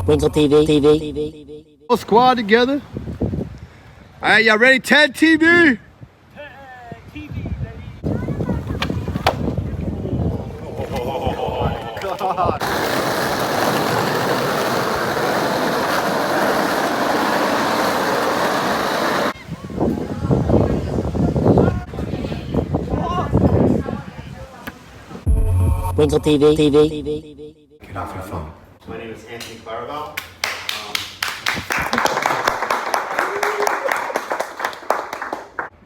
Winkle TV. Whole squad together. All right, y'all ready? TED TV. God. Winkle TV. Get off your phone. My name is Anthony Claravall.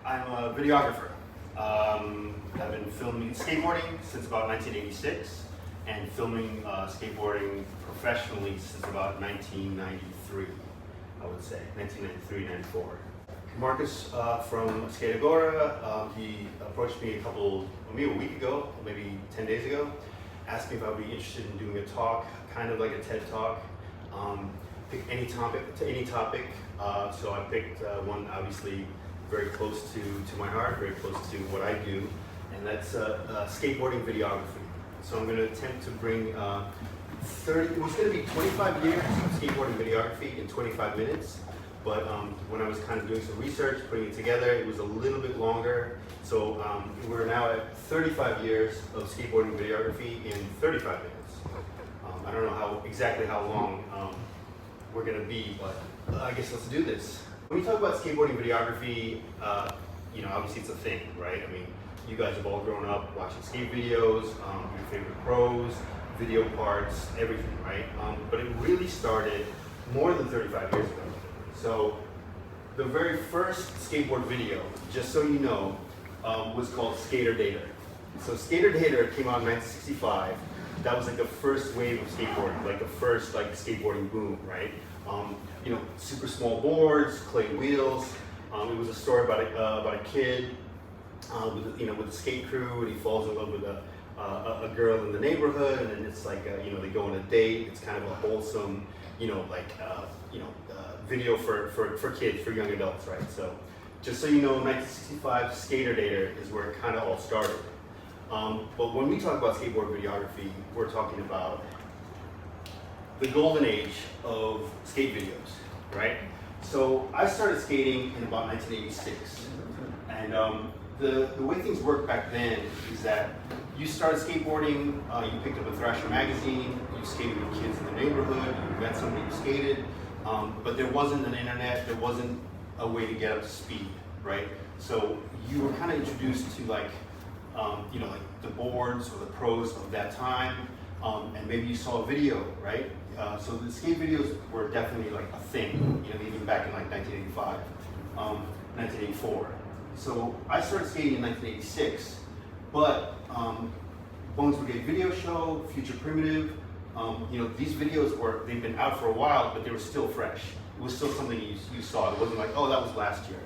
I'm a videographer. I've been filming skateboarding since about 1986 and filming skateboarding professionally since about 1993, I would say, 1993, 94. Marcus from Skateboarding, he approached me maybe a week ago, maybe 10 days ago, asked me if I would be interested in doing a talk, kind of like a TED talk. Pick any topic. So I picked one obviously very close to my heart, very close to what I do, and that's skateboarding videography. So I'm going to attempt to bring it was going to be 25 years of skateboarding videography in 25 minutes. But when I was kind of doing some research, putting it together, it was a little bit longer. So we're now at 35 years of skateboarding videography in 35 minutes. I don't know exactly how long we're going to be, but I guess let's do this. When we talk about skateboarding videography, obviously it's a thing, right? I mean, you guys have all grown up watching skate videos, your favorite pros, video parts, everything, right? But it really started more than 35 years ago. So the very first skateboard video, just so you know, was called Skater Dater. So Skater Dater came out in 1965. That was like the first wave of skateboarding, like the first skateboarding boom, right? Super small boards, clay wheels. It was a story about a kid with a skate crew, and he falls in love with a girl in the neighborhood, and then it's like they go on a date. It's kind of a wholesome, video for kids, for young adults, right? So just so you know, 1965 Skater Dater is where it kind of all started. But when we talk about skateboard videography, we're talking about the golden age of skate videos, right? So I started skating in about 1986. And the way things worked back then is that you started skateboarding, you picked up a Thrasher magazine, you skated with kids in the neighborhood, you met somebody who skated, but there wasn't an internet, there wasn't a way to get up to speed, right? So you were kind of introduced to the boards or the pros of that time, and maybe you saw a video, right? So the skate videos were definitely like a thing, even back in 1985, 1984. So I started skating in 1986, but Bones Brigade Video Show, Future Primitive, these videos they've been out for a while, but they were still fresh. It was still something you saw. It wasn't like, oh, that was last year.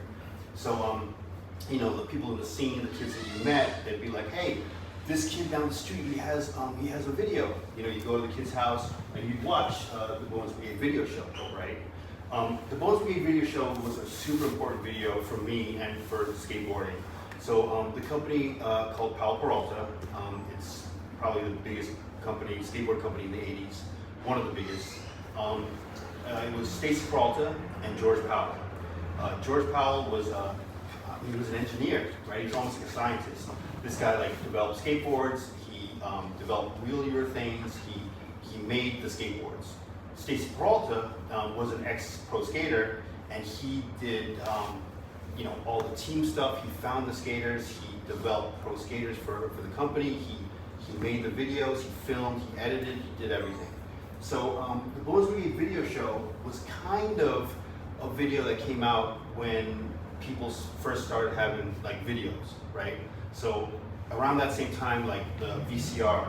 So, the people in the scene, the kids that you met, they'd be like, hey, this kid down the street, he has a video. You go to the kid's house and you'd watch the Bones Brigade Video Show, right? The Bones Brigade Video Show was a super important video for me and for skateboarding. So the company called Powell Peralta, it's probably the biggest skateboard company in the 80s, one of the biggest. It was Stacy Peralta and George Powell. George Powell was he was an engineer, right? He was almost like a scientist. This guy developed skateboards. He developed wheel urethanes. He made the skateboards. Stacy Peralta was an ex-pro skater, and he did all the team stuff. He found the skaters. He developed pro skaters for the company. He made the videos. He filmed. He edited. He did everything. So the Bones Brigade Video Show was kind of a video that came out when people first started having videos, right? So around that same time, the VCR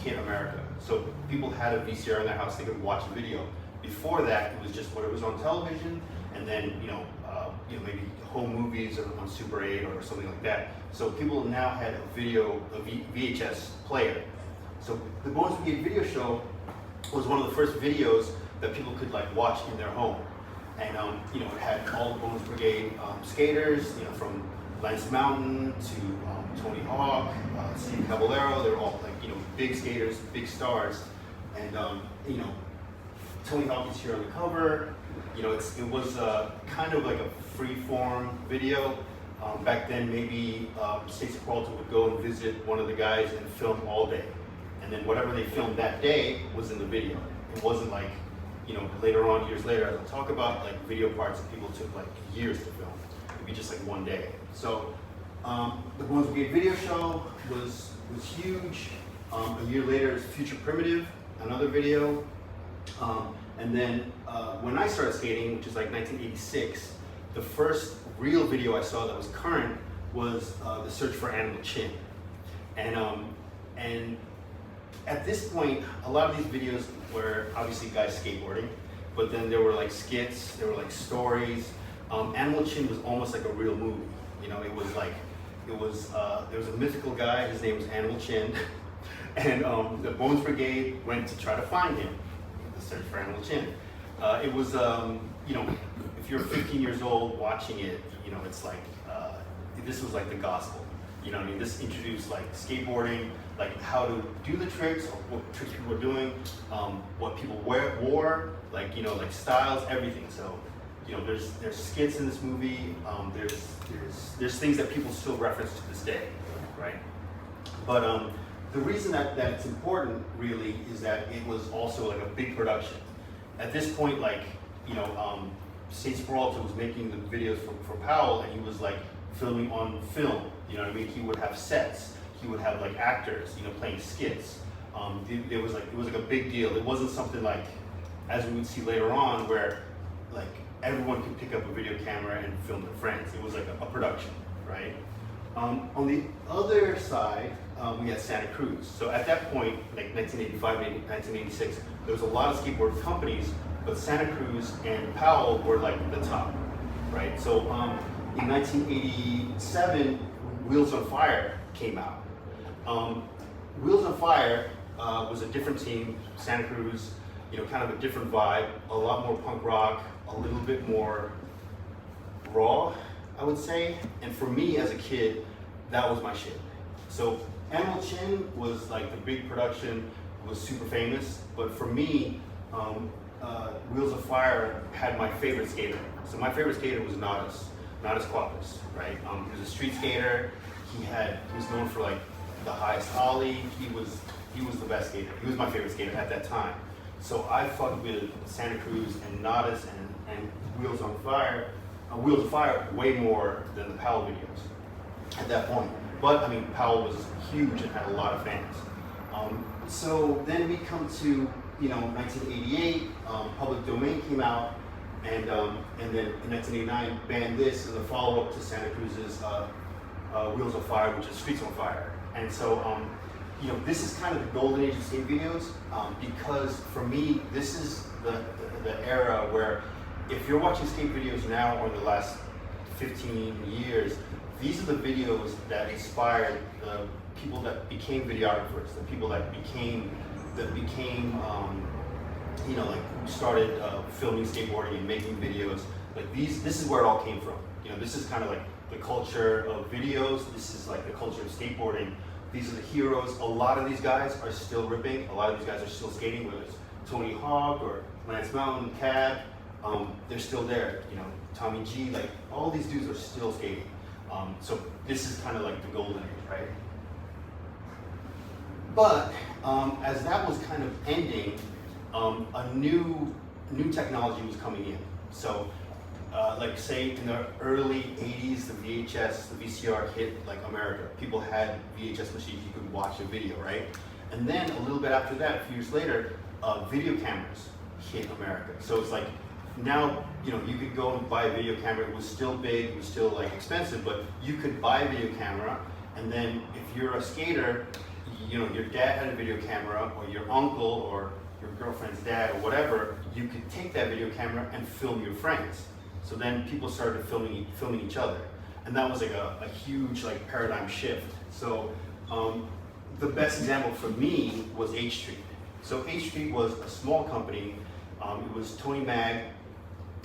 hit America. So people had a VCR in their house; they could watch a video. Before that, it was just what it was on television, and then maybe home movies or on Super 8 or something like that. So people now had a VHS player. So the Bones Brigade Video Show was one of the first videos that people could watch in their home. And it had all the Bones Brigade skaters, from Lance Mountain to Tony Hawk, Steve Caballero. They were all big skaters, big stars. And Tony Hawk is here on the cover. You know, it was kind of like a free-form video. Back then, maybe Stacey Peralta would go and visit one of the guys and film all day. And then whatever they filmed that day was in the video. It wasn't like, you know, later on, years later, as I'll talk about, like video parts that people took like years to film. It'd be just like one day. So the Bones Brigade video show was huge. A year later, it's Future Primitive, another video. And then when I started skating, which is like 1986, the first real video I saw that was current was The Search for Animal Chin. And at this point, a lot of these videos were obviously guys skateboarding, but then there were like skits, there were like stories. Animal Chin was almost like a real movie. You know, there was a mythical guy, his name was Animal Chin, and the Bones Brigade went to try to find him, The Search for Animal Chin. It was, you know, if you're 15 years old watching it, you know, it's like, this was like the gospel. You know what I mean? This introduced like skateboarding, like how to do the tricks, or what tricks people were doing, what people wore, like, you know, like styles, everything. So, you know, there's skits in this movie. There's things that people still reference to this day, right? But the reason that it's important really is that it was also like a big production. At this point, like, you know, Stacey Peralta was making the videos for Powell, and he was like filming on film. You know what I mean? He would have sets. He would have like actors, you know, playing skits. It was like a big deal. It wasn't something like, as we would see later on, where like everyone could pick up a video camera and film their friends. It was like a production, right? On the other side, we had Santa Cruz. So at that point, like 1985, 1986, there was a lot of skateboard companies, but Santa Cruz and Powell were like the top, right? So in 1987, Wheels on Fire came out. Wheels on Fire was a different team, Santa Cruz, you know, kind of a different vibe, a lot more punk rock, a little bit more raw, I would say. And for me as a kid, that was my shit. So Animal Chin was like the big production, was super famous, but for me, Wheels of Fire had my favorite skater. So my favorite skater was Nadas Quapis, right? He was a street skater. He was known for like the highest ollie. He was the best skater. He was my favorite skater at that time. So I fucked with Santa Cruz and Nadas and Wheels of Fire way more than the Powell videos at that point. But I mean, Powell was huge and had a lot of fans. So then we come to, you know, 1988, Public Domain came out, and then in 1989 banned this as a follow-up to Santa Cruz's Wheels of Fire, which is Streets on Fire. And so, you know, this is kind of the golden age of skate videos, because for me, this is the era where if you're watching skate videos now or in the last 15 years, these are the videos that inspired the people that became videographers, the people that became you know, like who started filming skateboarding and making videos. Like this is where it all came from. You know, this is kind of like the culture of videos. This is like the culture of skateboarding. These are the heroes. A lot of these guys are still ripping. A lot of these guys are still skating, whether it's Tony Hawk or Lance Mountain, Cab. They're still there. You know, Tommy G. Like all these dudes are still skating. So this is kind of like the golden age, right? But as that was kind of ending, a new technology was coming in. So, like say in the early 80s, the VHS, the VCR hit like America. People had VHS machines, you could watch a video, right? And then a little bit after that, a few years later, video cameras hit America. So it's like, now, you know, you could go and buy a video camera. It was still big, it was still like expensive, but you could buy a video camera, and then if you're a skater, you know, your dad had a video camera, or your uncle, or your girlfriend's dad, or whatever, you could take that video camera and film your friends. So then people started filming each other, and that was like a huge like paradigm shift. So the best example for me was H Street. So H Street was a small company. It was Tony Mag,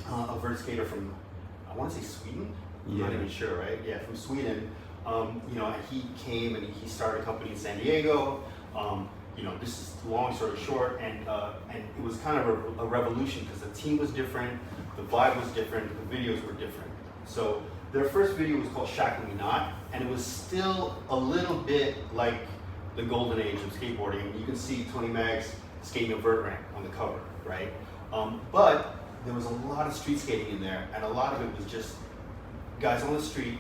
a vert skater from, I want to say Sweden. I'm not even sure, right? Yeah, from Sweden. You know, he came and he started a company in San Diego. this is long story short, and it was kind of a revolution because the team was different, the vibe was different, the videos were different. So their first video was called Shackle Me Not, and it was still a little bit like the golden age of skateboarding. You can see Tony Mag's skating a vert ramp on the cover, right? But there was a lot of street skating in there, and a lot of it was just guys on the street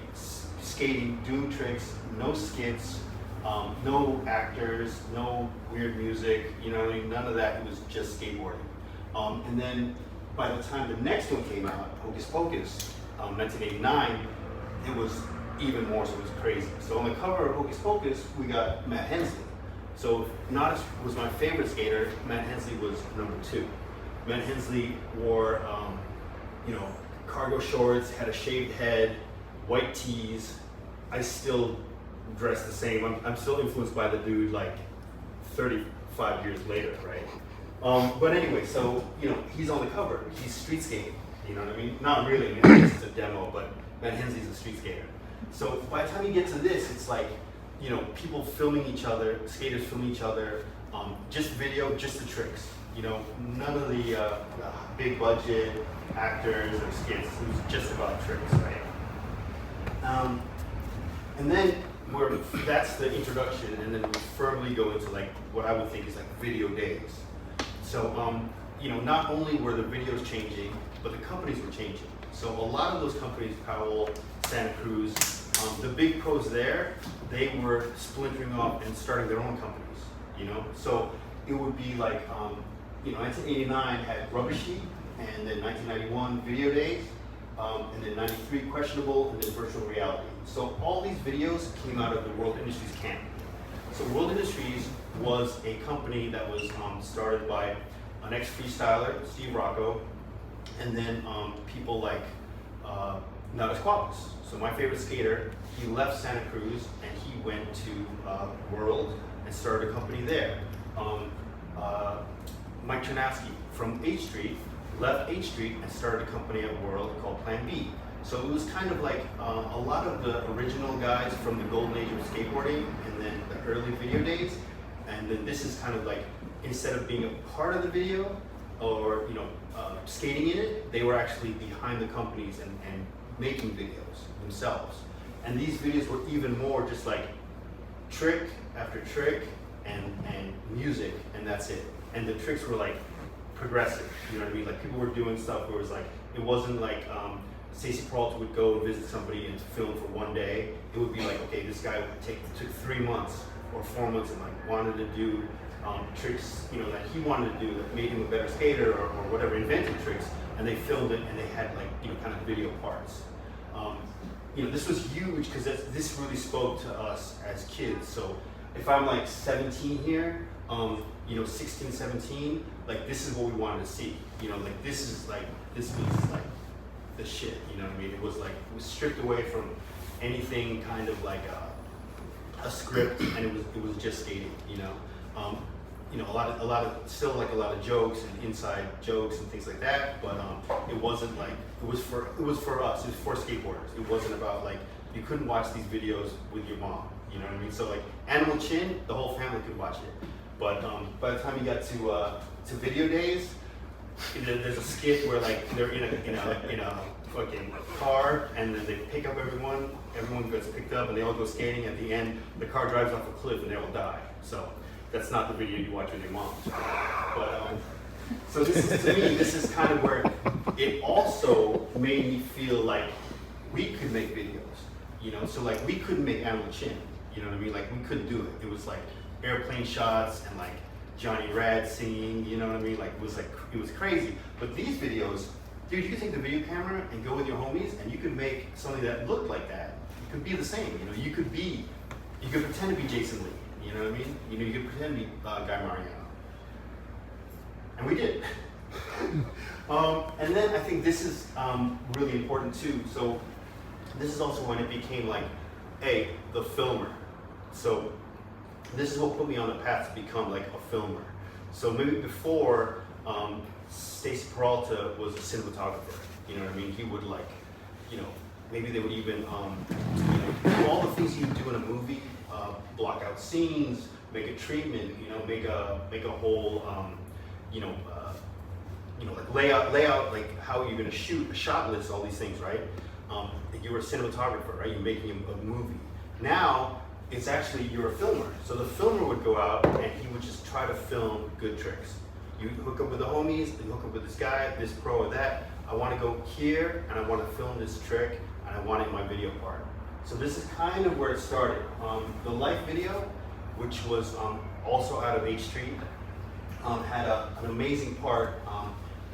skating, doing tricks, no skits, no actors, no weird music, none of that. It was just skateboarding. And then by the time the next one came out, Hocus Pocus, 1989, it was even more, so it was crazy. So on the cover of Hocus Pocus, we got Matt Hensley. So Nottis was my favorite skater, Matt Hensley was number 2. Matt Hensley wore, cargo shorts, had a shaved head, white tees. I still dress the same. I'm still influenced by the dude like 35 years later, right? But anyway, so, he's on the cover. He's street skating, you know what I mean? Not really, it's a demo, but Matt Hensley's a street skater. So by the time you get to this, it's like, people filming each other, skaters filming each other, just video, just the tricks. None of the big budget actors or skits. It was just about tricks, right? And then that's the introduction, and then we firmly go into like what I would think is like video days. So, not only were the videos changing, but the companies were changing. So a lot of those companies, Powell, Santa Cruz, the big pros there, they were splintering off and starting their own companies, So it would be like, 1989 had Rubber Sheet, and then 1991 Video Days, and then 93 Questionable, and then Virtual Reality. So all these videos came out of the World Industries camp. So World Industries was a company that was started by an ex-freestyler, Steve Rocco, and then people like Nottis Qualis. So my favorite skater, he left Santa Cruz and he went to World and started a company there. Mike Chernowski from H Street left H Street and started a company at World called Plan B. So it was kind of like a lot of the original guys from the golden age of skateboarding and then the early video days. And then this is kind of like, instead of being a part of the video or skating in it, they were actually behind the companies and making videos themselves. And these videos were even more just like trick after trick and music, and that's it. And the tricks were like progressive, you know what I mean? Like people were doing stuff where it was like, it wasn't like Stacy Peralta would go and visit somebody and film for one day. It would be like, okay, this guy took 3 months or 4 months and like wanted to do tricks, that he wanted to do that made him a better skater or whatever, invented tricks, and they filmed it and they had like, kind of video parts. This was huge because this really spoke to us as kids. So if I'm like 17 here, 16, 17, like this is what we wanted to see. Like this was like the shit, you know what I mean? It was stripped away from anything kind of like a script, and it was just skating, a lot of jokes and inside jokes and things like that, but it wasn't like, it was for us, it was for skateboarders. It wasn't about like, you couldn't watch these videos with your mom, you know what I mean? So like Animal Chin, the whole family could watch it. But by the time you got to Video Days, there's a skit where like they're in a fucking car, and then they pick up everyone gets picked up and they all go skating. At the end, the car drives off a cliff and they all die. So that's not the video you watch with your mom. But so this is kind of where it also made me feel like we could make videos, So like we couldn't make Animal Chin, you know what I mean? Like we couldn't do it. It was like airplane shots and like Johnny Rad singing, you know what I mean? Like it was crazy. But these videos, dude, you could take the video camera and go with your homies and you could make something that looked like that. It could be the same, you could pretend to be Jason Lee, you know what I mean? You could pretend to be Guy Mariano. And we did. And then I think this is really important too. So this is also when it became like, hey, the filmer. So this is what put me on the path to become like a filmer. So maybe before, Stacy Peralta was a cinematographer. You know what I mean? He would like, maybe they would even, do all the things you do in a movie, block out scenes, make a treatment, make a whole, like layout, like how you're gonna shoot, a shot list, all these things, right? You were a cinematographer, right? You're making a movie. Now, it's actually, you're a filmer. So the filmer would go out and he would just try to film good tricks. You hook up with the homies, you hook up with this guy, this pro or that. I wanna go here and I wanna film this trick and I want it in my video part. So this is kind of where it started. The life video, which was also out of H Street, had an amazing part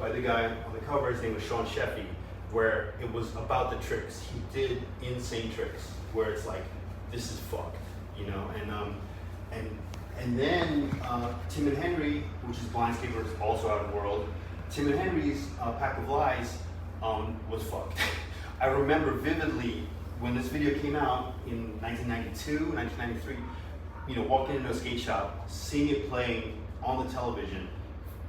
by the guy on the cover. His name was Sean Sheffy, where it was about the tricks. He did insane tricks where it's like, this is fucked, and then Tim and Henry, which is Blind Skateboarders, also out of the world. Tim and Henry's Pack of Lies was fucked. I remember vividly when this video came out in 1992, 1993, walking into a skate shop, seeing it playing on the television,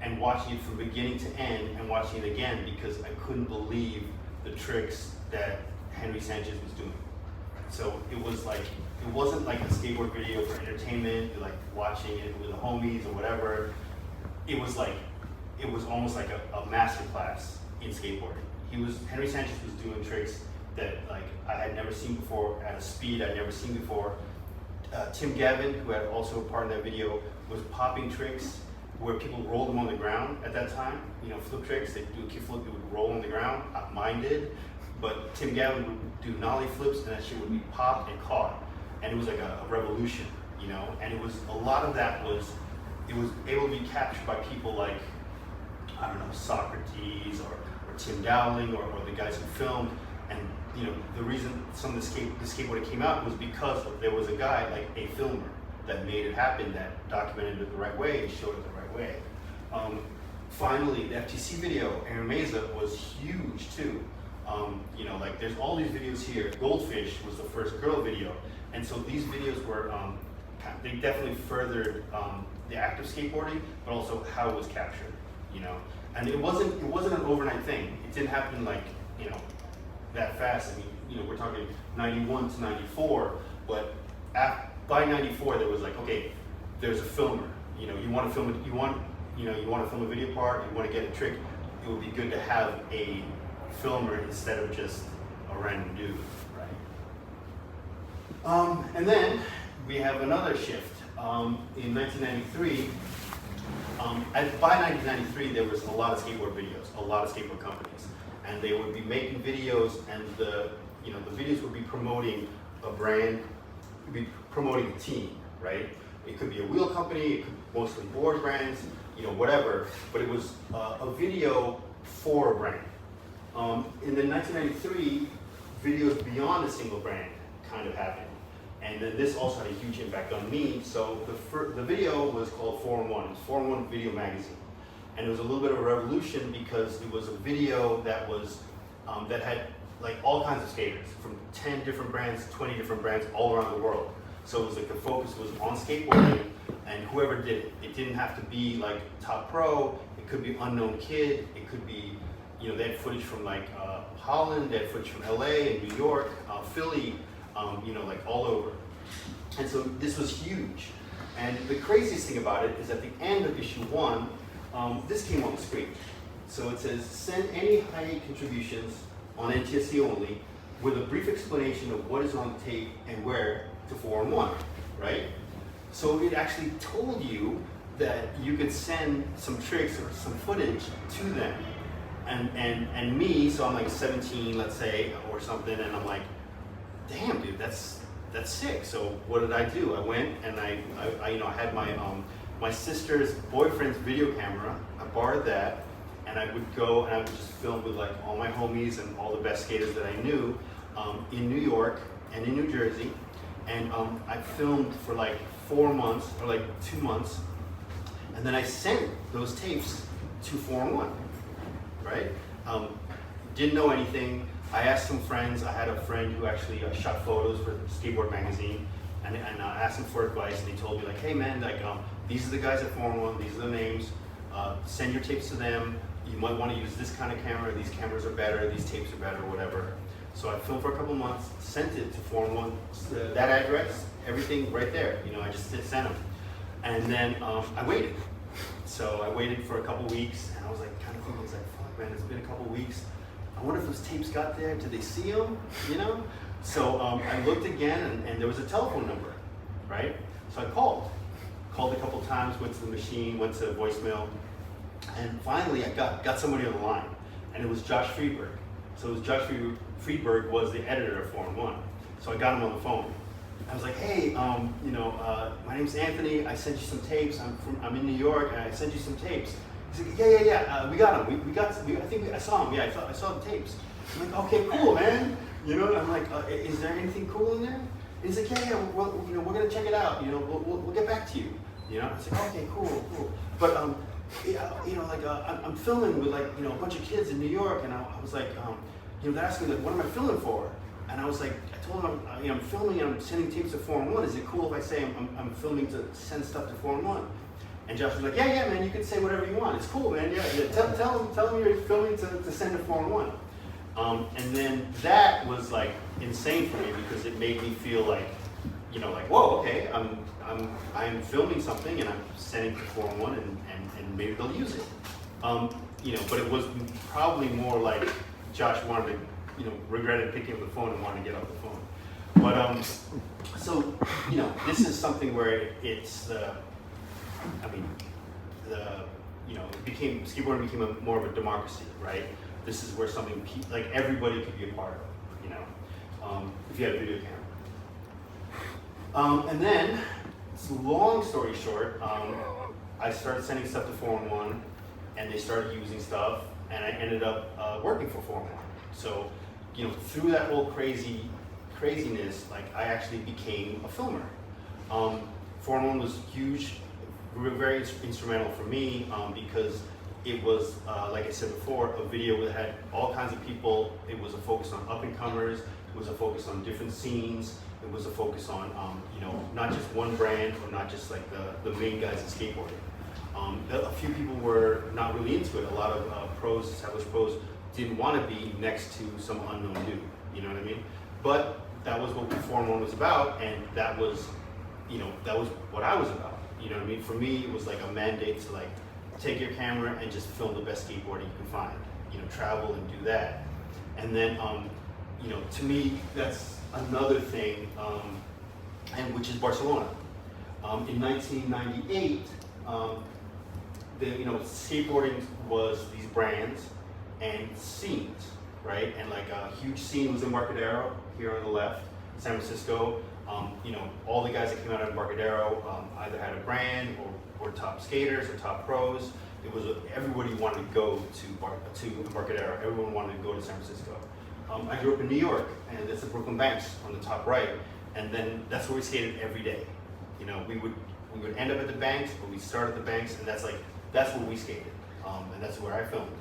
and watching it from beginning to end, and watching it again because I couldn't believe the tricks that Henry Sanchez was doing. So it was like, it wasn't like a skateboard video for entertainment, like watching it with the homies or whatever. It was almost like a master class in skateboarding. Henry Sanchez was doing tricks that like I had never seen before at a speed I'd never seen before. Tim Gavin, who had also a part in that video, was popping tricks where people rolled them on the ground at that time. Flip tricks, they'd do a kickflip, it would roll on the ground. Mine did, but Tim Gavin would do nollie flips and that shit would be popped and caught. And it was like a revolution, and it was, a lot of that was able to be captured by people like, I don't know, Socrates or Tim Dowling or the guys who filmed. And the reason some of the skateboarding came out was because there was a guy, like a filmer, that made it happen, that documented it the right way and showed it the right way. Finally, the FTC video, Aaron Meza, was huge too. Like there's all these videos here. Goldfish was the first girl video. And so these videos were, they definitely furthered the act of skateboarding, but also how it was captured, And it wasn't an overnight thing. It didn't happen like, that fast. I mean, we're talking 91 to 94, but by 94 there was like, okay, there's a filmer. You want to film it, you want to film a video part, you want to get a trick, it would be good to have a filmer instead of just a random dude, right? And then we have another shift. In 1993, by 1993 there was a lot of skateboard videos, a lot of skateboard companies, and they would be making videos, and the videos would be promoting a brand, would be promoting a team, right? It could be a wheel company, it could be mostly board brands, whatever, but it was a video for a brand. In the 1993, videos beyond a single brand kind of happened. And then this also had a huge impact on me. So the video was called 4-in-1. It was 4-in-1 Video Magazine. And it was a little bit of a revolution because it was a video that was, that had like all kinds of skaters from 10 different brands, 20 different brands all around the world. So it was like the focus was on skateboarding and whoever did it. It didn't have to be like top pro, it could be unknown kid, it could be, they had footage from like Holland, they had footage from LA and New York, Philly, like all over. And so this was huge. And the craziest thing about it is at the end of issue 1, this came on the screen. So it says, send any high contributions on NTSC only with a brief explanation of what is on the tape and where to 4-in-1, right? So it actually told you that you could send some tricks or some footage to them. And me, so I'm like 17, let's say, or something, and I'm like, damn, dude, that's sick. So what did I do? I went and I had my sister's boyfriend's video camera. I borrowed that, and I would go and I would just film with like all my homies and all the best skaters that I knew in New York and in New Jersey. And I filmed for like 4 months or like 2 months, and then I sent those tapes to 4-in-1, right? Didn't know anything. I asked some friends. I had a friend who actually shot photos for Skateboard magazine, and I asked them for advice, and they told me like, hey man, like these are the guys at 4-in-1, these are the names. Send your tapes to them. You might want to use this kind of camera. These cameras are better. These tapes are better, whatever. So I filmed for a couple months, sent it to 4-in-1. That address, everything right there. I just sent them. And then I waited. So I waited for a couple weeks, and I was like, kind of thinking, like, fuck, man, it's been a couple weeks. I wonder if those tapes got there. Did they see them? You know? So I looked again, and there was a telephone number, right? So I called a couple times, went to the machine, went to voicemail, and finally I got somebody on the line, and it was Josh Friedberg. So it was Josh Friedberg was the editor of Forum 1. So I got him on the phone. I was like, hey, my name's Anthony. I sent you some tapes. I'm in New York, and I sent you some tapes. He's like, yeah. We got them. I saw them. Yeah, I saw the tapes. I'm like, okay, cool, man. You know, and I'm like, is there anything cool in there? And he's like, yeah. Well, you know, we're gonna check it out. You know, we'll get back to you. You know, I was like, okay, cool. But you know, like I'm filming with, like, you know, a bunch of kids in New York, and I was like, you know, they're asking me, like, what am I filming for? And I was like, I told them, you know, I'm filming and I'm sending tapes to Forum 1. Is it cool if I say I'm filming to send stuff to Forum 1? And Josh was like, yeah, man, you can say whatever you want. It's cool, man. Yeah. Tell them you're filming to send to Forum 1. And then that was like insane for me, because it made me feel like, you know, like, whoa, okay, I'm filming something and I'm sending to Forum 1, and maybe they'll use it. You know, but it was probably more like Josh wanted to, you know, regretted picking up the phone and wanted to get off the phone. But so, you know, this is something where it's you know, skateboarding became more of a democracy, right? This is where something like everybody could be a part of, you know, if you had a video camera. And then, long story short, I started sending stuff to Forum 1, and they started using stuff, and I ended up working for Forum 1. So, you know, through that whole craziness, like, I actually became a filmer. Forum 1 was huge, very instrumental for me, because it was, like I said before, a video that had all kinds of people. It was a focus on up-and-comers. It was a focus on different scenes. It was a focus on, you know, not just one brand, or not just like the main guys in skateboarding. A few people were not really into it. A lot of pros, established pros, didn't want to be next to some unknown dude. You know what I mean? But that was what Forum 1 was about, and that was, you know, that was what I was about. You know what I mean? For me, it was like a mandate to, like, take your camera and just film the best skateboarding you can find. You know, travel and do that. And then, you know, to me, that's another thing, and which is Barcelona. In 1998, you know, skateboarding was these brands and scenes, right? And like a huge scene was Embarcadero here on the left, San Francisco. You know, all the guys that came out of Embarcadero either had a brand, or were top skaters or top pros. It was everybody wanted to go to Embarcadero. Everyone wanted to go to San Francisco. I grew up in New York, and that's the Brooklyn Banks on the top right, and then that's where we skated every day. You know, we would end up at the Banks, but we'd start at the Banks, and that's where we skated, and that's where I filmed.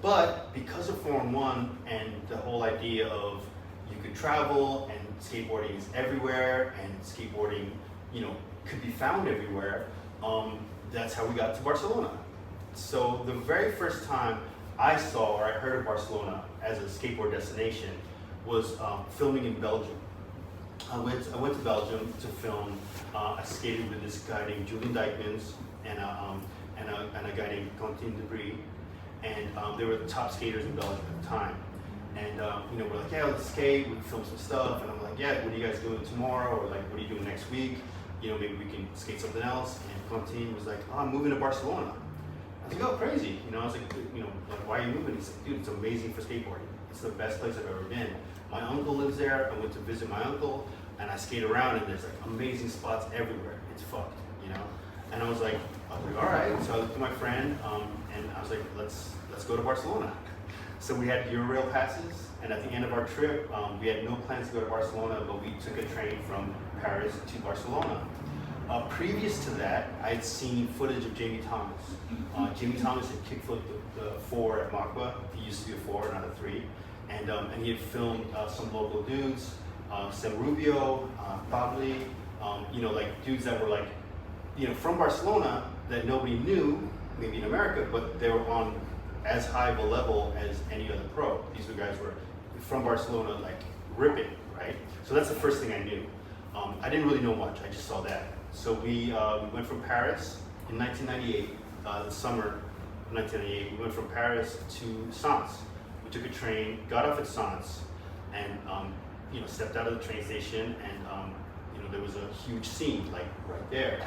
But because of Forum 1 and the whole idea of you could travel, and skateboarding is everywhere, and skateboarding, you know, could be found everywhere, that's how we got to Barcelona. So the very first time I saw or I heard of Barcelona as a skateboard destination was filming in Belgium. I went to Belgium to film. I skated with this guy named Julian Dijkmans and a guy named Quentin Debris, and they were the top skaters in Belgium at the time. And you know, we're like, yeah, let's skate. We film some stuff, and I'm like, yeah, what are you guys doing tomorrow? Or like, what are you doing next week? You know, maybe we can skate something else. And Quentin was like, oh, I'm moving to Barcelona. I was like, oh, crazy. You know, I was like, you know, like, why are you moving? He's like, dude, it's amazing for skateboarding. It's the best place I've ever been. My uncle lives there. I went to visit my uncle, and I skate around, and there's like amazing spots everywhere. It's fucked, you know. And I was like, all right. So I looked at my friend, and I was like, let's go to Barcelona. So we had Eurail passes, and at the end of our trip, we had no plans to go to Barcelona, but we took a train from Paris to Barcelona. Previous to that, I had seen footage of Jamie Thomas. Jamie Thomas had kickflipped the 4 at Machba. He used to be a 4, not a 3. And he had filmed some local dudes, Sam Rubio, Pabli, you know, like dudes that were like, you know, from Barcelona that nobody knew, maybe in America, but they were on as high of a level as any other pro. These guys were from Barcelona, like ripping, right? So that's the first thing I knew. I didn't really know much, I just saw that. So we went from Paris in 1998, the summer of 1998. We went from Paris to Sens. We took a train, got off at Sens, and stepped out of the train station, and there was a huge scene like right there.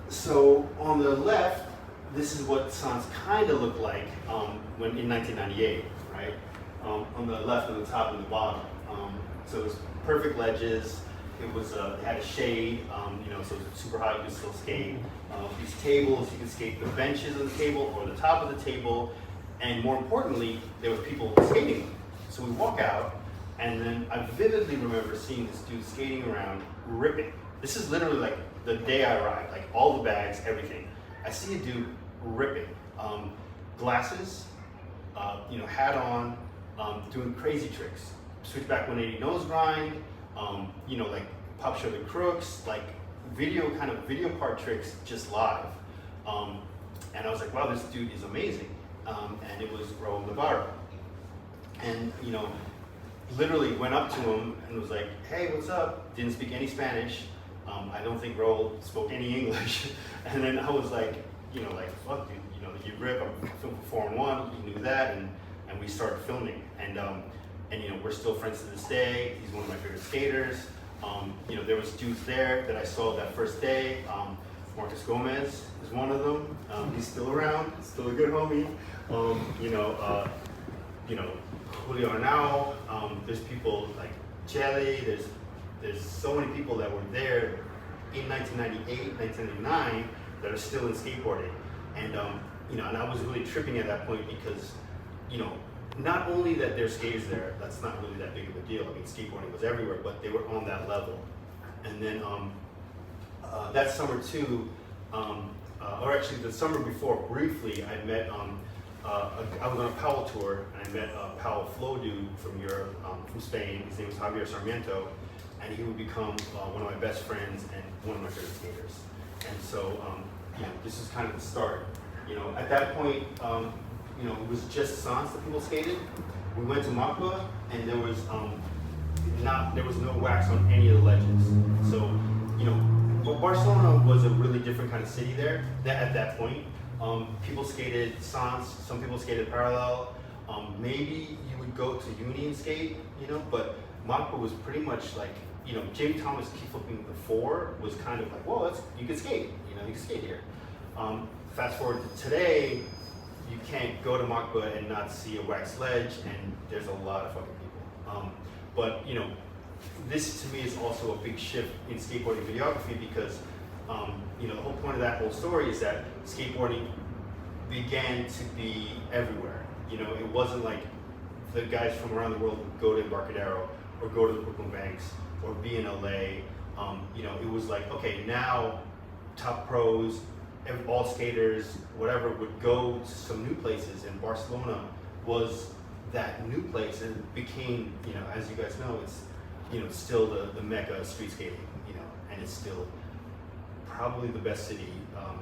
So on the left, this is what Sens kind of looked like when in 1998, right? On the left, on the top, and the bottom. So it was perfect ledges. It was it had a shade, so it was super hot. You could still skate. These tables, you could skate the benches of the table or the top of the table, and more importantly, there were people skating. So we walk out, and then I vividly remember seeing this dude skating around, ripping. This is literally like the day I arrived, like all the bags, everything. I see a dude ripping, glasses, hat on, doing crazy tricks. Switchback 180 nose grind, like pop shoulder crooks, like video part tricks just live. And I was like, wow, this dude is amazing. And it was Raul Navarro. And, literally went up to him and was like, hey, what's up? Didn't speak any Spanish. I don't think Raul spoke any English. And then I was like, fuck, dude, you rip, I'm filming for 4-in-1, he knew that, and we started filming. And we're still friends to this day. He's one of my favorite skaters. There was dudes there that I saw that first day. Marcus Gomez is one of them. He's still around, still a good homie. Julio Arnau. There's people like Jelly. There's so many people that were there in 1998, 1999 that are still in skateboarding. And and I was really tripping at that point because, not only that there's skaters there, that's not really that big of a deal. I mean, skateboarding was everywhere, but they were on that level. And then that summer too, or actually the summer before, briefly, I met, I was on a Powell tour, and I met a Powell flow dude from Europe, from Spain. His name was Javier Sarmiento, and he would become one of my best friends and one of my favorite skaters. And so, this is kind of the start. At that point, it was just Sens that people skated. We went to Macba, and there was no wax on any of the ledges. So, but Barcelona was a really different kind of city there. At that point, people skated Sens. Some people skated parallel. Maybe you would go to Uni and skate, but Macba was pretty much like, Jamie Thomas key flipping the 4 was kind of like, whoa, you can skate. You can skate here. Fast forward to today, you can't go to Macba and not see a wax ledge, and there's a lot of fucking people. But this to me is also a big shift in skateboarding videography because the whole point of that whole story is that skateboarding began to be everywhere. It wasn't like the guys from around the world would go to Embarcadero or go to the Brooklyn Banks or be in LA. It was like, okay, now top pros, all skaters, whatever, would go to some new places, and Barcelona was that new place, and it became, as you guys know, it's, still the mecca of street skating, and it's still probably the best city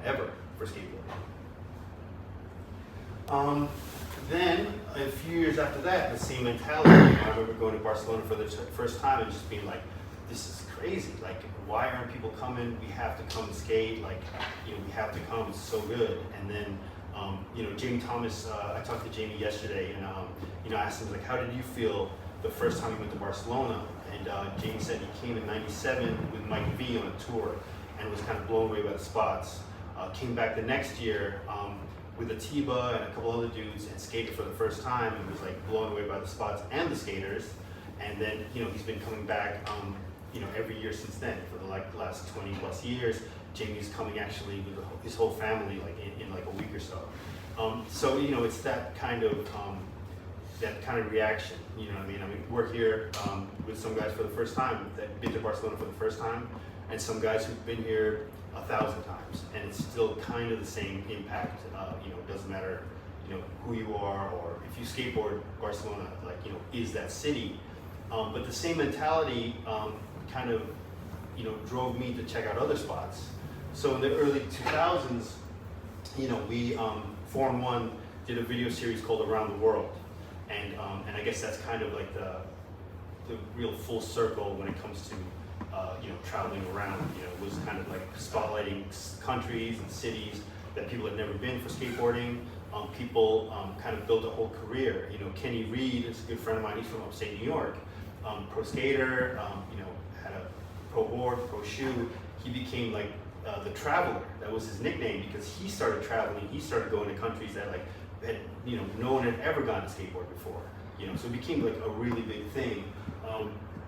ever for skateboarding. Then, a few years after that, the same mentality. I remember going to Barcelona for the first time and just being like, this is crazy. Like, why aren't people coming? We have to come and skate. Like, we have to come. It's so good. And then, Jamie Thomas, I talked to Jamie yesterday, and I asked him, like, how did you feel the first time you went to Barcelona? And Jamie said he came in '97 with Mike V on a tour and was kind of blown away by the spots. Came back the next year with Atiba and a couple other dudes and skated for the first time and was like blown away by the spots and the skaters. And then, he's been coming back, every year since then for the last 20 plus years. Jamie's coming actually with his whole family in like a week or so. So it's that kind of reaction. You know what I mean? I mean, we're here with some guys for the first time that been to Barcelona for the first time, and some guys who've been here 1,000 times, and it's still kind of the same impact. It doesn't matter, who you are or if you skateboard. Barcelona, is that city. But the same mentality kind of, drove me to check out other spots. So in the early 2000s, we 4-in-1 did a video series called Around the World, and I guess that's kind of like the real full circle when it comes to traveling around. It was kind of like spotlighting countries and cities that people had never been for skateboarding. People kind of built a whole career. Kenny Reed is a good friend of mine. He's from upstate New York. Pro skater. Had a pro board, pro shoe. He became like the traveler. That was his nickname because he started traveling. He started going to countries that had no one had ever gone to skateboard before. So it became like a really big thing.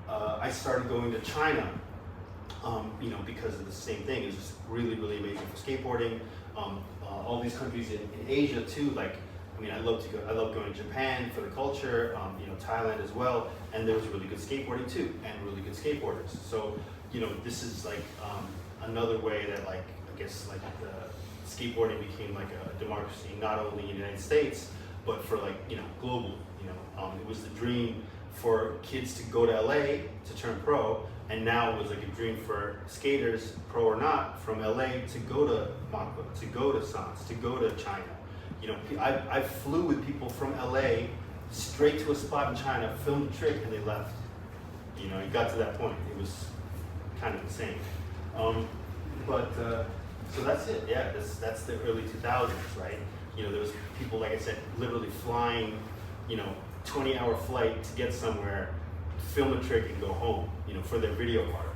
I started going to China, because of the same thing. It was just really, really amazing for skateboarding. All these countries in Asia too. I love going to Japan for the culture. Thailand as well. And there was really good skateboarding too, and really good skateboarders. So, this is like another way that I guess the skateboarding became like a democracy, not only in the United States, but for global. It was the dream for kids to go to LA to turn pro, and now it was like a dream for skaters, pro or not, from LA to go to Mako, to go to Sans, to go to China. I flew with people from LA straight to a spot in China, filmed a trick, and they left. It got to that point. It was kind of insane. So that's it. Yeah, that's the early 2000s, right? There was people, like I said, literally flying, 20-hour flight to get somewhere, film a trick, and go home, for their video part.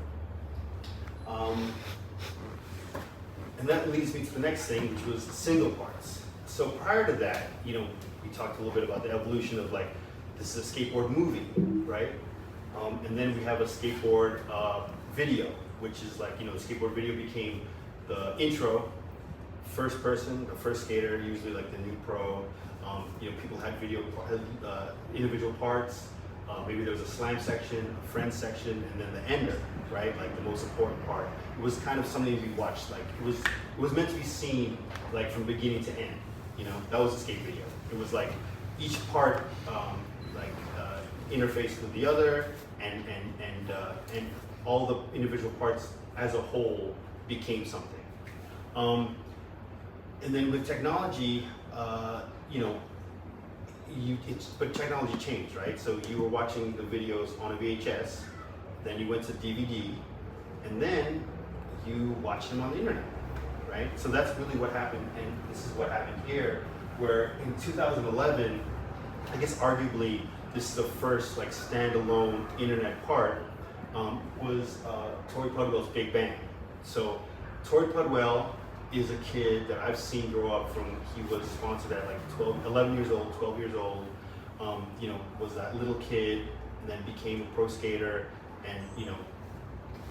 And that leads me to the next thing, which was single parts. So prior to that, we talked a little bit about the evolution of this is a skateboard movie, right? And then we have a skateboard video, which is the skateboard video became the intro, first person, the first skater, usually the new pro. People had individual parts. Maybe there was a slam section, a friend section, and then the ender, right? The most important part. It was kind of something we watched. It was meant to be seen from beginning to end. That was a skate video. It was each part interfaced with the other, and all the individual parts as a whole became something. And then with technology, but technology changed, right? So you were watching the videos on a VHS, then you went to DVD, and then you watched them on the internet, right? So that's really what happened, and this is what happened here, where in 2011, I guess arguably this is the first standalone internet part, was Tori Pudwell's Big Bang. So Tori Pudwell is a kid that I've seen grow up from, he was sponsored at 11 years old, 12 years old, was that little kid, and then became a pro skater, and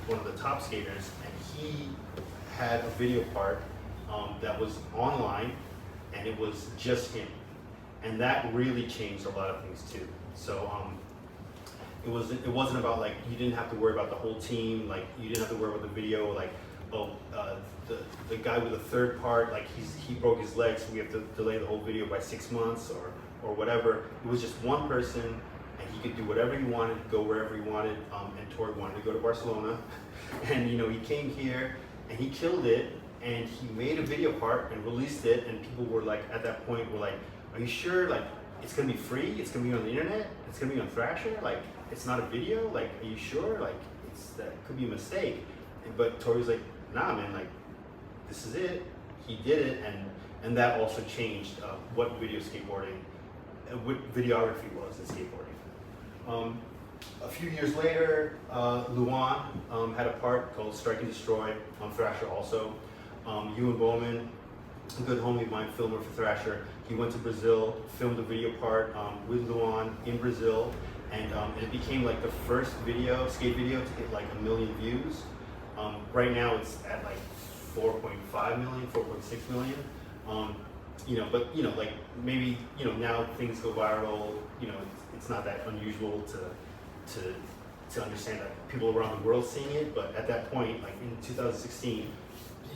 one of the top skaters, and he had a video part that was online, and it was just him. And that really changed a lot of things too. So it wasn't about you didn't have to worry about the whole team, you didn't have to worry about the video, the guy with the third part, he broke his leg, so we have to delay the whole video by 6 months or whatever. It was just one person, and he could do whatever he wanted, go wherever he wanted. And Tori wanted to go to Barcelona, and he came here and he killed it, and he made a video part and released it, and people were at that point were are you sure it's gonna be free? It's gonna be on the internet? It's gonna be on Thrasher? It's not a video? Are you sure? That could be a mistake. But Tori's nah, man, this is it. He did it, and that also changed what video skateboarding, what videography was in skateboarding. A few years later, Luan had a part called Strike and Destroy on Thrasher also. Ewan Bowman, a good homie of mine, filmer for Thrasher, he went to Brazil, filmed a video part with Luan in Brazil, and it became the first skate video to get 1 million views. Right now it's at 4.5 million, 4.6 million. But maybe now things go viral. It's not that unusual to understand that people around the world seeing it. But at that point, in 2016,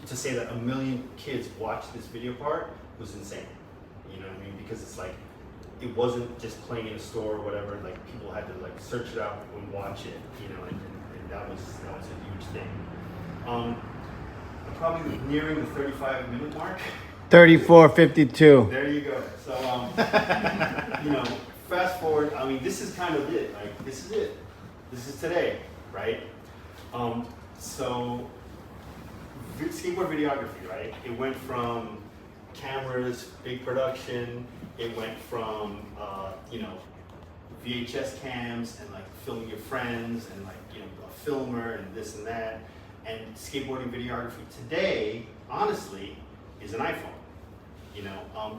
to say that 1 million kids watched this video part was insane. Because it's it wasn't just playing in a store or whatever. People had to search it out and watch it. And that was a huge thing. I'm probably nearing the 35-minute mark. 34:52. There you go. So, fast forward. This is kind of it. This is it. This is today, right? So skateboard videography, right? It went from cameras, big production. It went from VHS cams and like filming your friends and like a filmer and this and that. And skateboarding videography today, honestly, is an iPhone.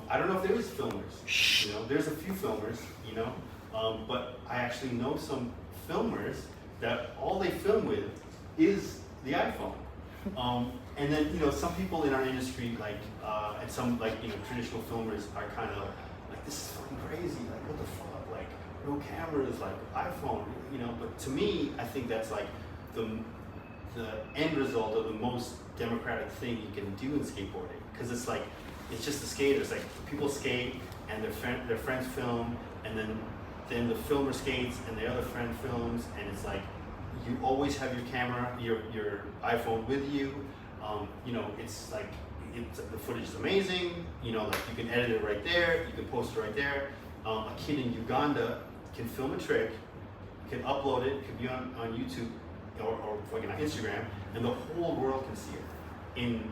I don't know if there is filmers. There's a few filmers. But I actually know some filmers that all they film with is the iPhone. And then some people in our industry and some traditional filmers are kind of like, this is fucking crazy. Like, what the fuck? Like, no cameras, like iPhone. But to me, I think that's like the end result of the most democratic thing you can do in skateboarding, because it's just the skaters. Like, people skate and their friends film, and then the filmer skates and the other friend films, and it's like you always have your camera, your iPhone with you. It's like the footage is amazing. Like, you can edit it right there, you can post it right there. A kid in Uganda can film a trick, can upload it, could be on YouTube or fucking on Instagram, and the whole world can see it in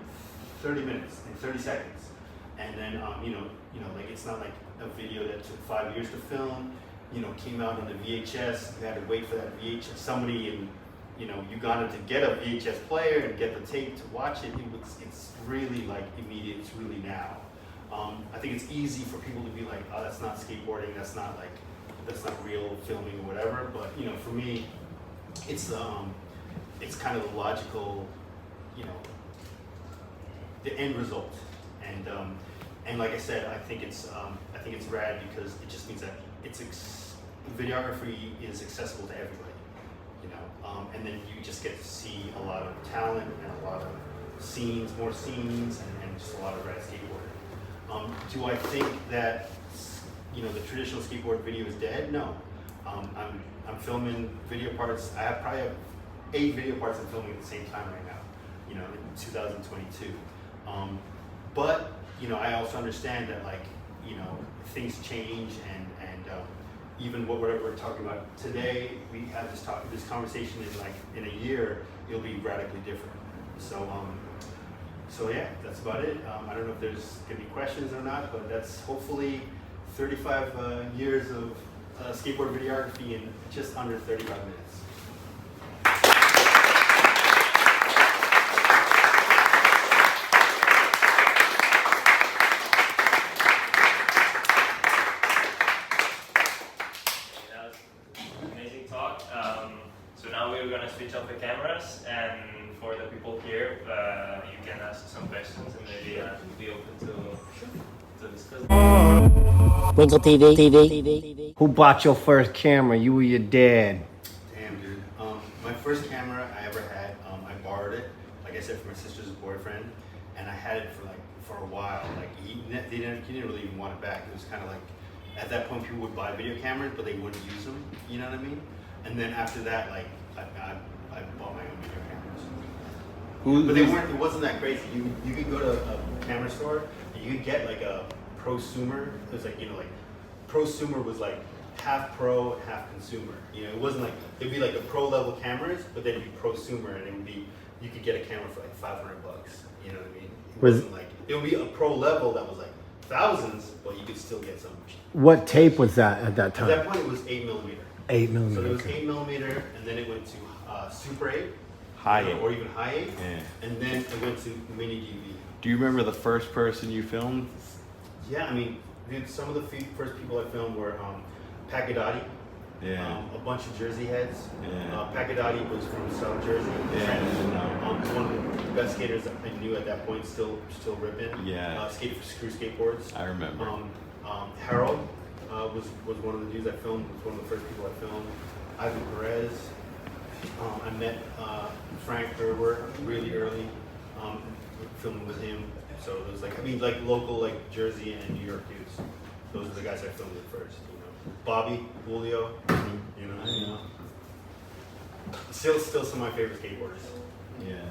30 minutes, in 30 seconds. And then like, it's not like a video that took 5 years to film. Came out on the VHS. You had to wait for that VHS. Somebody in Uganda to get a VHS player and get the tape to watch it. It's really like immediate. It's really now. I think it's easy for people to be like, oh, that's not skateboarding. That's not real filming or whatever. But for me, it's kind of the logical, the end result. And like I said, I think it's rad because it just means that videography is accessible to everybody, and then you just get to see a lot of talent and a lot of more scenes, and just a lot of rad skateboarding. Do I think that the traditional skateboard video is dead? No. I'm filming video parts. I probably have 8 video parts I'm filming at the same time right now, in 2022. But I also understand that things change, and even whatever we're talking about today, we have this conversation in a year, it'll be radically different. So yeah, that's about it. I don't know if there's gonna be questions or not, but that's hopefully 35 years of skateboard videography in just under 35 minutes. Switch off the cameras, and for the people here, you can ask some questions, and maybe be open to discuss. Winkle TV. Who bought your first camera? You or your dad? Damn, dude. My first camera I ever had, I borrowed it, like I said, from my sister's boyfriend, and I had it for a while. Like, he didn't really even want it back. It was kind of like, at that point, people would buy video cameras, but they wouldn't use them. You know what I mean? And then after that, I bought my own video cameras. But it wasn't that crazy. You could go to a camera store and you could get like a prosumer. It was like, prosumer was like half pro, half consumer. It wasn't like, it'd be like the pro level cameras, but then it'd be prosumer, and you could get a camera for like $500. You know what I mean? It wasn't like, it would be a pro level that was like thousands, but you could still get some. What tape was that at that time? At that point, it was 8mm. 8mm. So it was 8mm, and then it went to Super 8, High 8, or even High 8, yeah. And then it went to Mini DV. Do you remember the first person you filmed? Yeah, I mean, dude, some of the first people I filmed were Pacadotti, Yeah. A bunch of Jersey heads. Yeah. Pacadotti was from South Jersey. Yeah. He's one of the best skaters I knew at that point, still ripping. Yeah. Skated for Screw Skateboards. I remember. Harold was one of the dudes I filmed. Was one of the first people I filmed. Ivan Perez. I met Frank Herbert really early, filming with him. So it was like local Jersey and New York dudes. Those are the guys I filmed with first. Bobby, Julio, Still some of my favorite skateboarders. Yeah.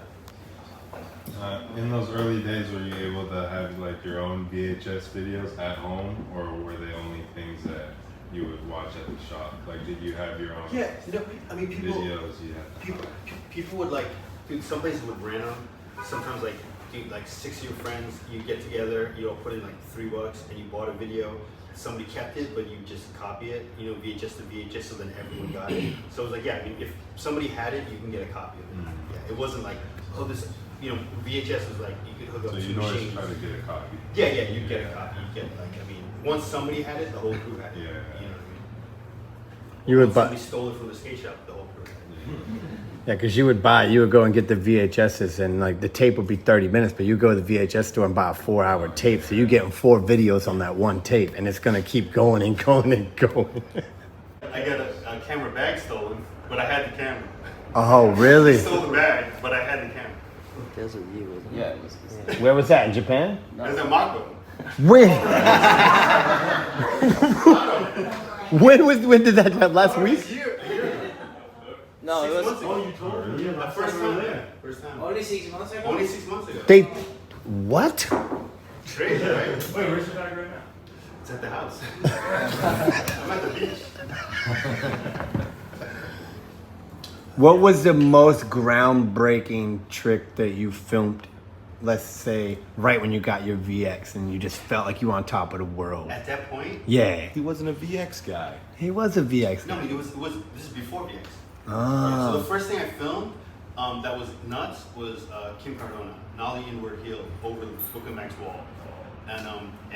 In those early days, were you able to have your own VHS videos at home, or were they only things that you would watch at the shop? Like, did you have your own Yeah, I mean, people videos? people would like, dude, some places would rent them. Sometimes like, dude, like 6 of your friends, you get together, you all put in like $3 and you bought a video. Somebody kept it, but you just copy it, VHS to VHS, so then everyone got it. So it was like, yeah, I mean, if somebody had it, you can get a copy of it. Yeah, it wasn't like, oh, this, VHS was like, you could hook up So to you always machines. try to get a copy. Yeah, you get a copy. You get like, I mean, once somebody had it, the whole crew had it. Yeah. You know what I mean? You would Once buy, somebody stole it from the skate shop, the whole crew had it. yeah, because you would go and get the VHSs, and like the tape would be 30 minutes, but you go to the VHS store and buy a 4-hour tape, so you're getting 4 videos on that one tape, and it's gonna keep going and going and going. I got a camera bag stolen, but I had the camera. Oh, really? Stole the bag, but I had the camera. Those are you, isn't it? Yeah. Where was that, in Japan? There's a Mako. When? when did that happen? Last week? A year ago. No, it 6 was months ago. You told me. The first time there. First time. Only 6 months ago? Only 6 months ago. They, what? Crazy, right? Wait, where's your bag right now? It's at the house. I'm at the beach. What was the most groundbreaking trick that you filmed, let's say, right when you got your VX and you just felt like you were on top of the world? At that point, Yeah, He wasn't a VX guy. he was a VX. no, it was this is before VX. Ah. So the first thing I filmed that was nuts was Kim Cardona, nollie inward heel over the Brooklyn Max wall. And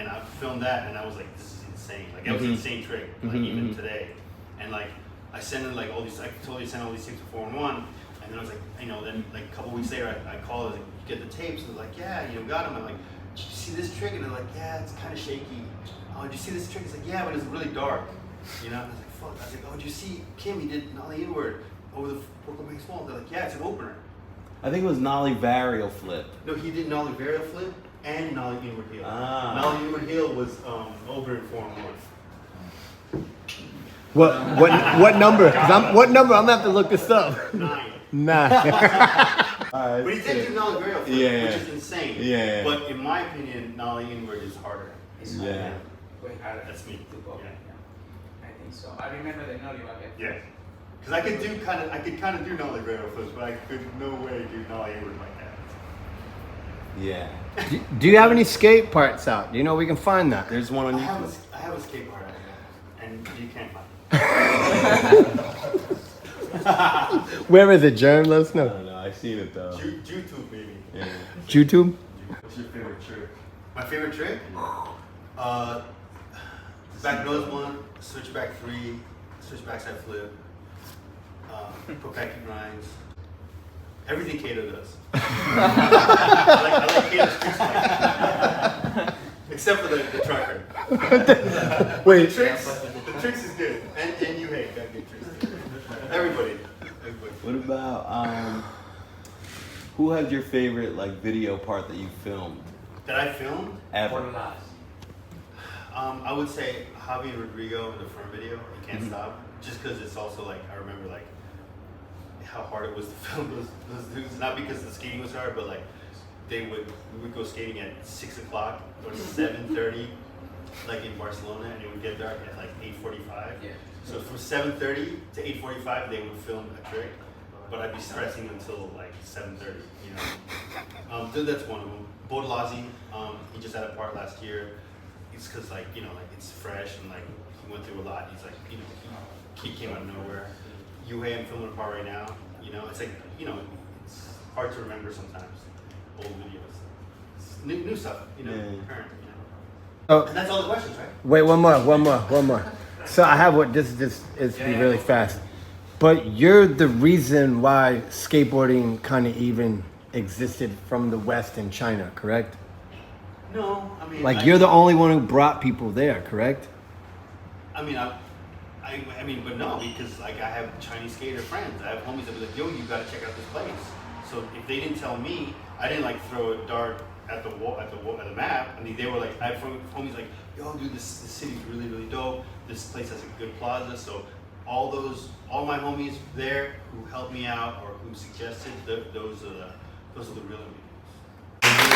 I filmed that and I was like, this is insane. Like that was an insane trick, like even today. And like I sent in like all these, I totally sent all these tapes to 4-in-1, and then I was like, then like a couple weeks later I called, I was like, you get the tapes? And they're like, yeah, got them. I'm like, did you see this trick? And they're like, yeah, it's kind of shaky. Oh, did you see this trick? It's like, yeah, but it's really dark. I was like, fuck. I was like, oh, did you see Kim? He did nollie inward over the Brooklyn Max wall. They're like, yeah, it's an opener. I think it was Nollie Varial Flip. No, he did nollie varial flip and nollie inward heel. Ah. Nollie inward heel was over in 4-in-1. What number? What number? I'm gonna have to look this up. 9. Nah. But he did do nollie varial flip, Yeah. which is insane. Yeah. But in my opinion, nollie inward is harder. It's Yeah. way harder. That's me. To go. Yeah. I think so. I remember the nollie bucket. Yeah. Because I could kind of do nollie varial flips, but I could no way do nollie inward like that. Yeah. Do you have any skate parts out? Do you know we can find that? There's one on I have YouTube. a skateboard out here, and you can't find Where is it, Jerm? Let us I know. don't know. I seen it though. it. YouTube, baby. Yeah. YouTube? What's your favorite trick? My favorite trick? Back nose one, switchback 3, switchback side flip, Popeki grinds. Everything Kato does. I like Kato's tricks like except for the trucker. Wait. The tricks is good. And you hate got good tricks too. Everybody. What about who has your favorite like video part that you filmed That I filmed? ever? For last. I would say Javi and Rodrigo in the front video, You Can't Stop. Just because it's also like, I remember like how hard it was to film those dudes. Not because the skating was hard, but like we would go skating at 6 o'clock or 7:30, like in Barcelona, and it would get dark at like 8:45. Yeah. So from 7:30 to 8:45, they would film a trick, but I'd be stressing until like 7:30. That's one of them. Bodlazi, he just had a part last year. It's because like it's fresh and like he went through a lot. He's like he came out of nowhere. Yuhei, I'm filming a part right now. It's like it's hard to remember sometimes old videos. It's new stuff. Current. Oh, And that's all the questions, right? wait, one more. So I have this is be really fast. But you're the reason why skateboarding kind of even existed from the West in China, correct? No, I mean Like you're the only one who brought people there, correct? I mean, but no, because like I have Chinese skater friends. I have homies that be like, yo, you gotta check out this place. So if they didn't tell me, I didn't like throw a dart at the map. I mean, they were like, I have homies like, yo, dude, this city's really, really dope. This place has a good plaza. So all my homies there who helped me out or who suggested, those are the real videos.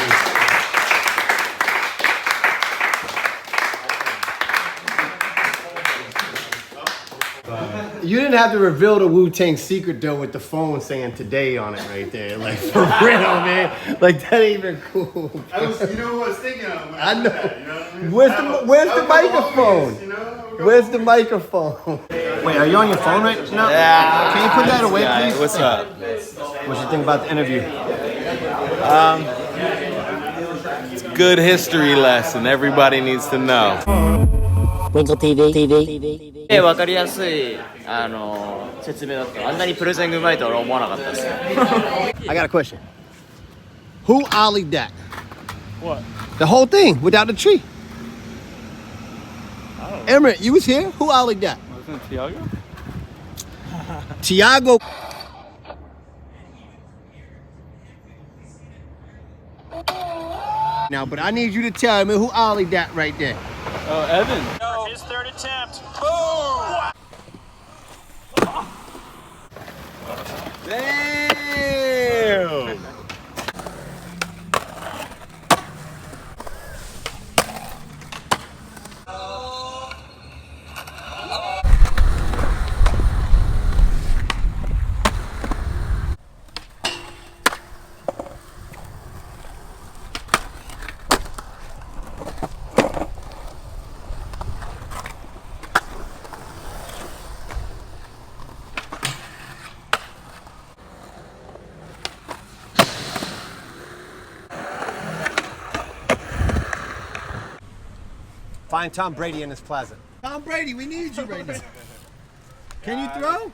You didn't have to reveal the Wu-Tang secret though with the phone saying today on it right there. Like for real, man. Like that ain't even cool. I was, you know who I was thinking of when I know. that, you know what I mean? Where's the microphone? Homies, you know? Where's the microphone? Wait, are you on your phone right now? Yeah. Can you put that away, please? What's up? What you think about the interview? It's a good history lesson. Everybody needs to know. Winkel TV. わかりやすい説明だった。あんなにプレゼンがうまいとは俺は思わなかったですね。I got a question. Who ollied that? What? The whole thing without the tree. Emmerich, you was here? Who ollied that? Wasn't it Tiago? Tiago. Now, but I need you to tell me who ollied that right there. Oh, Evan. His third attempt. Boom! Damn! Find Tom Brady in this plaza. Tom Brady, we need you right now. Can you throw?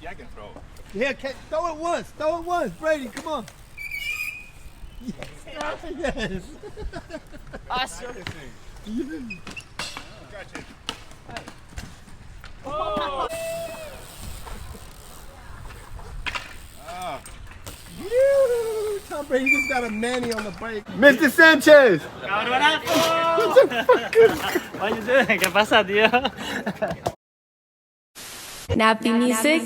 Yeah, I can throw. Yeah, throw it once. Throw it once. Brady, come on. Yes. Awesome. Tom Brady just got a manny on the bike. Mr. Sanchez. What you doing? ¿Qué pasa, tío? Nappy music.